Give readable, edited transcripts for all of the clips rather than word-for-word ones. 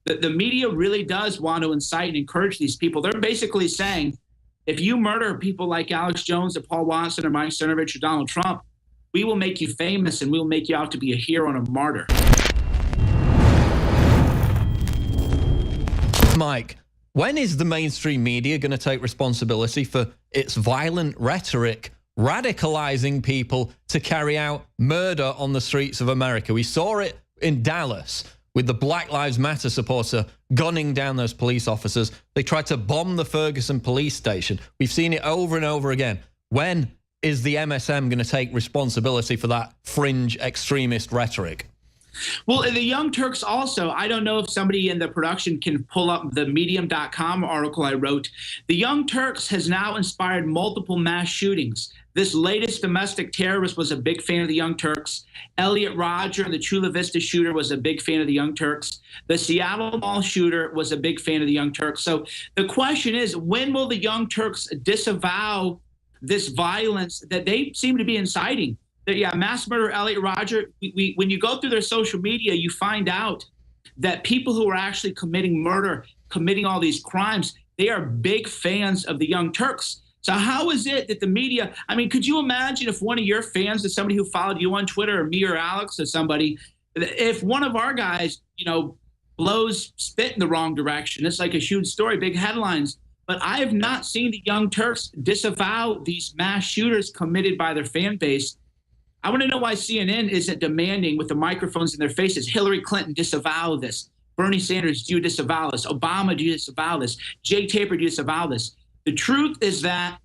The media really does want to incite and encourage these people. They're basically saying, if you murder people like Alex Jones or Paul Watson or Mike Cernovich or Donald Trump, we will make you famous and we will make you out to be a hero and a martyr. Mike, when is the mainstream media going to take responsibility for its violent rhetoric radicalizing people to carry out murder on the streets of America? We saw it in Dallas with the Black Lives Matter supporter gunning down those police officers. They tried to bomb the Ferguson police station. We've seen it over and over again. When is the MSM going to take responsibility for that fringe extremist rhetoric? Well, the Young Turks also, I don't know if somebody in the production can pull up the medium.com article I wrote. The Young Turks has now inspired multiple mass shootings. This latest domestic terrorist was a big fan of the Young Turks. Elliot Rodger, the Chula Vista shooter, was a big fan of the Young Turks. The Seattle Mall shooter was a big fan of the Young Turks. So the question is, when will the Young Turks disavow this violence that they seem to be inciting? Yeah, mass murderer Elliot Rodger, when you go through their social media, you find out that people who are actually committing murder, committing all these crimes, they are big fans of the Young Turks. So how is it that the media, I mean, could you imagine if one of your fans is somebody who followed you on Twitter, or me or Alex or somebody, if one of our guys, you know, blows spit in the wrong direction, it's like a huge story, big headlines. But I have not seen the Young Turks disavow these mass shooters committed by their fan base. I want to know why CNN isn't demanding, with the microphones in their faces, Hillary Clinton, disavow this. Bernie Sanders, do you disavow this? Obama, do you disavow this? Jay Tapper, do you disavow this? The truth is that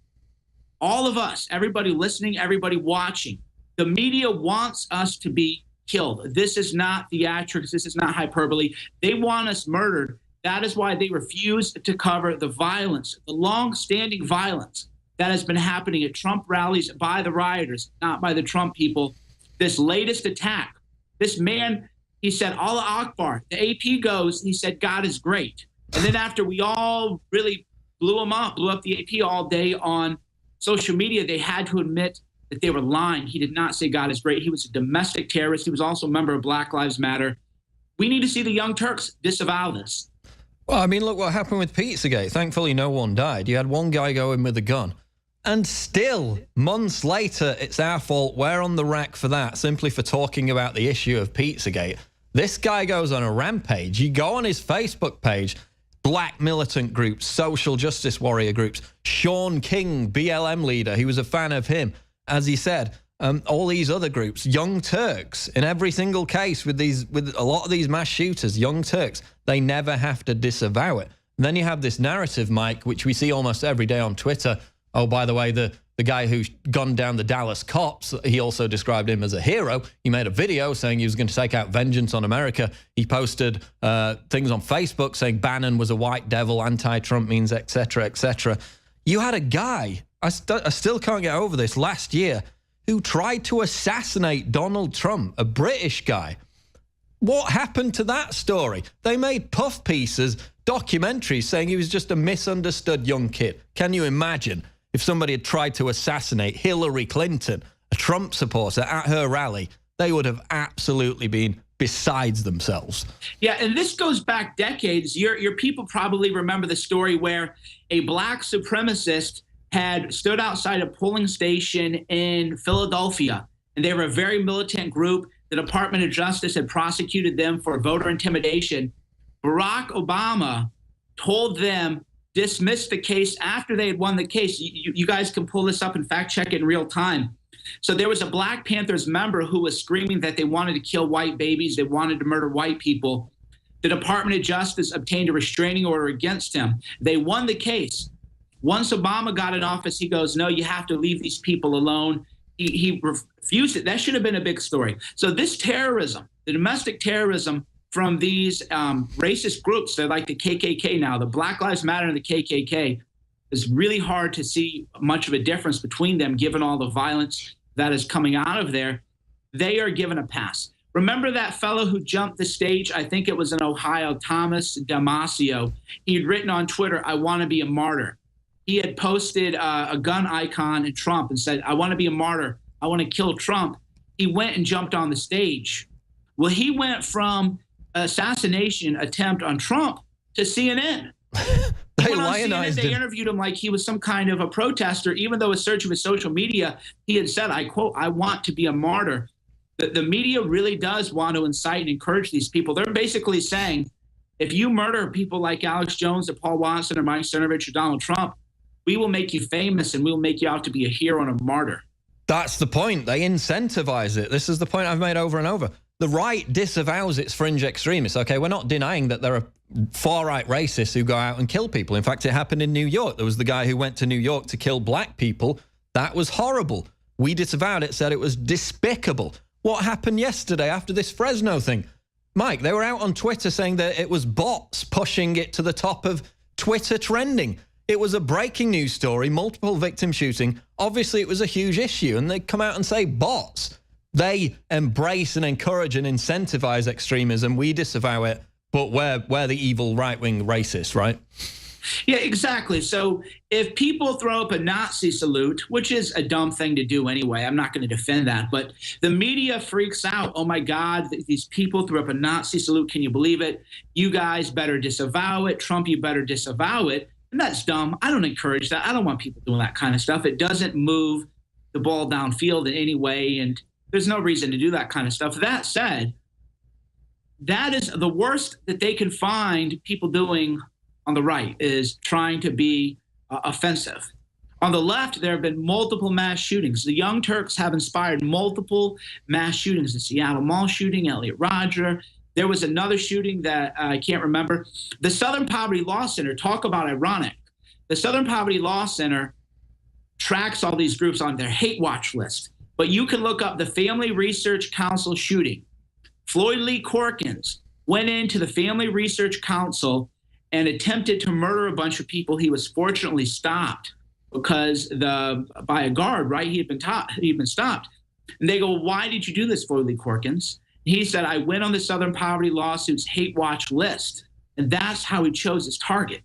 all of us, everybody listening, everybody watching, the media wants us to be killed. This is not theatrics. This is not hyperbole. They want us murdered. That is why they refuse to cover the violence, the long-standing violence that has been happening at Trump rallies by the rioters, not by the Trump people. This latest attack, this man, he said, Allah Akbar. The AP goes, he said, God is great. And then after we all really blew up the AP all day on social media, they had to admit that they were lying. He did not say God is great. He was a domestic terrorist. He was also a member of Black Lives Matter. We need to see the Young Turks disavow this. Well, I mean, look what happened with Pizzagate. Thankfully, no one died. You had one guy go in with a gun. And still, months later, it's our fault. We're on the rack for that, simply for talking about the issue of Pizzagate. This guy goes on a rampage. You go on his Facebook page, black militant groups, social justice warrior groups, Sean King, BLM leader, he was a fan of him. As he said, all these other groups, Young Turks, in every single case with a lot of these mass shooters, Young Turks, they never have to disavow it. And then you have this narrative, Mike, which we see almost every day on Twitter. Oh, by the way, the guy who gunned down the Dallas cops, he also described him as a hero. He made a video saying he was going to take out vengeance on America. He posted things on Facebook saying Bannon was a white devil, anti-Trump means, etc., etc. You had a guy, I still can't get over this, last year, who tried to assassinate Donald Trump, a British guy. What happened to that story? They made puff pieces, documentaries saying he was just a misunderstood young kid. Can you imagine if somebody had tried to assassinate Hillary Clinton, a Trump supporter, at her rally? They would have absolutely been besides themselves. Yeah, and this goes back decades. Your people probably remember the story where a black supremacist had stood outside a polling station in Philadelphia, and they were a very militant group. The Department of Justice had prosecuted them for voter intimidation. Barack Obama told them, dismiss the case after they had won the case. You guys can pull this up and fact check it in real time. So there was a Black Panthers member who was screaming that they wanted to kill white babies. They wanted to murder white people. The Department of Justice obtained a restraining order against him. They won the case. Once Obama got in office, he goes, no, you have to leave these people alone. He refused it. That should have been a big story. So this terrorism, the domestic terrorism from these racist groups, they're like the KKK now, the Black Lives Matter and the KKK, is really hard to see much of a difference between them given all the violence that is coming out of there. They are given a pass. Remember that fellow who jumped the stage? I think it was in Ohio, Thomas Damasio. He had written on Twitter, I want to be a martyr. He had posted a gun icon in Trump and said, I want to be a martyr. I want to kill Trump. He went and jumped on the stage. Well, he went from assassination attempt on Trump to CNN. They lionized him. They interviewed him like he was some kind of a protester, even though his search of his social media, he had said, I quote, "I want to be a martyr." The media really does want to incite and encourage these people. They're basically saying, if you murder people like Alex Jones or Paul Watson or Mike Cernovich or Donald Trump, we will make you famous and we will make you out to be a hero and a martyr. That's the point. They incentivize it. This is the point I've made over and over. The right disavows its fringe extremists. Okay, we're not denying that there are far-right racists who go out and kill people. In fact, it happened in New York. There was the guy who went to New York to kill black people. That was horrible. We disavowed it, said it was despicable. What happened yesterday after this Fresno thing? Mike, they were out on Twitter saying that it was bots pushing it to the top of Twitter trending. It was a breaking news story, multiple victim shooting. Obviously, it was a huge issue, and they come out and say bots. They embrace and encourage and incentivize extremism. We disavow it, but we're the evil right-wing racists, right? Yeah, exactly. So if people throw up a Nazi salute, which is a dumb thing to do anyway, I'm not going to defend that, but the media freaks out. Oh my God, these people threw up a Nazi salute. Can you believe it? You guys better disavow it. Trump, you better disavow it. And that's dumb. I don't encourage that. I don't want people doing that kind of stuff. It doesn't move the ball downfield in any way, and there's no reason to do that kind of stuff. That said, that is the worst that they can find people doing on the right, is trying to be offensive. On the left, there have been multiple mass shootings. The Young Turks have inspired multiple mass shootings. The Seattle Mall shooting, Elliot Rodger. There was another shooting that I can't remember. The Southern Poverty Law Center, talk about ironic. The Southern Poverty Law Center tracks all these groups on their hate watch list. But you can look up the Family Research Council shooting. Floyd Lee Corkins went into the Family Research Council and attempted to murder a bunch of people. He was fortunately stopped because by a guard, right? He'd been stopped. And they go, "Why did you do this, Floyd Lee Corkins?" And he said, "I went on the Southern Poverty Lawsuits hate watch list." And that's how he chose his target.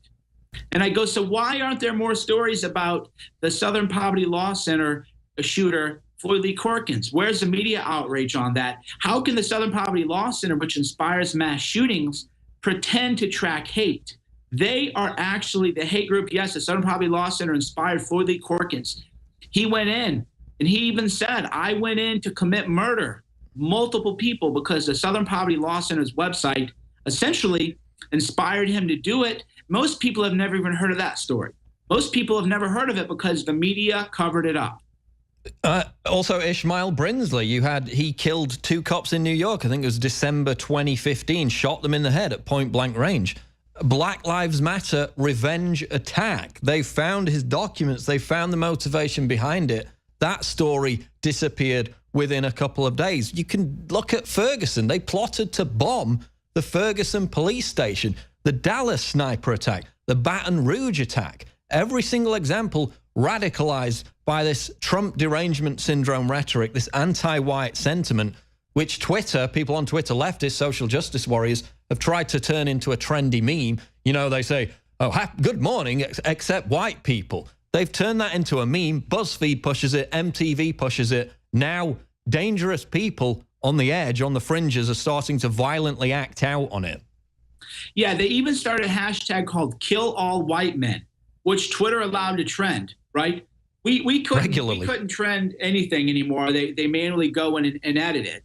And I go, so why aren't there more stories about the Southern Poverty Law Center shooter, Floyd Lee Corkins? Where's the media outrage on that? How can the Southern Poverty Law Center, which inspires mass shootings, pretend to track hate? They are actually the hate group. Yes, the Southern Poverty Law Center inspired Floyd Lee Corkins. He went in, and he even said, "I went in to commit murder." Multiple people, because the Southern Poverty Law Center's website essentially inspired him to do it. Most people have never even heard of that story. Most people have never heard of it because the media covered it up. Also, Ishmael Brinsley, he killed 2 cops in New York. I think it was December 2015, shot them in the head at point blank range. Black Lives Matter revenge attack. They found his documents. They found the motivation behind it. That story disappeared within a couple of days. You can look at Ferguson. They plotted to bomb the Ferguson police station, the Dallas sniper attack, the Baton Rouge attack. Every single example radicalized by this Trump derangement syndrome rhetoric, this anti-white sentiment, which people on Twitter, leftists, social justice warriors, have tried to turn into a trendy meme. You know, they say, "Oh, good morning, except white people." They've turned that into a meme. BuzzFeed pushes it. MTV pushes it. Now, dangerous people on the edge, on the fringes, are starting to violently act out on it. Yeah, they even started a hashtag called "Kill All White Men," which Twitter allowed to trend, right? We couldn't trend anything anymore. They manually go in and edit it.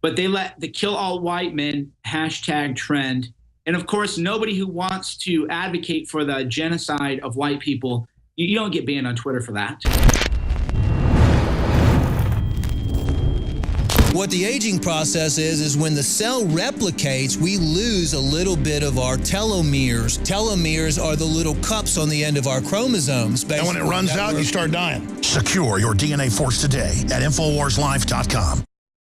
But they let the "Kill All White Men" hashtag trend. And of course, nobody who wants to advocate for the genocide of white people, you don't get banned on Twitter for that. What the aging process is when the cell replicates, we lose a little bit of our telomeres. Telomeres are the little cups on the end of our chromosomes. And when it runs out, you start dying. Secure your DNA force today at InfoWarsLife.com.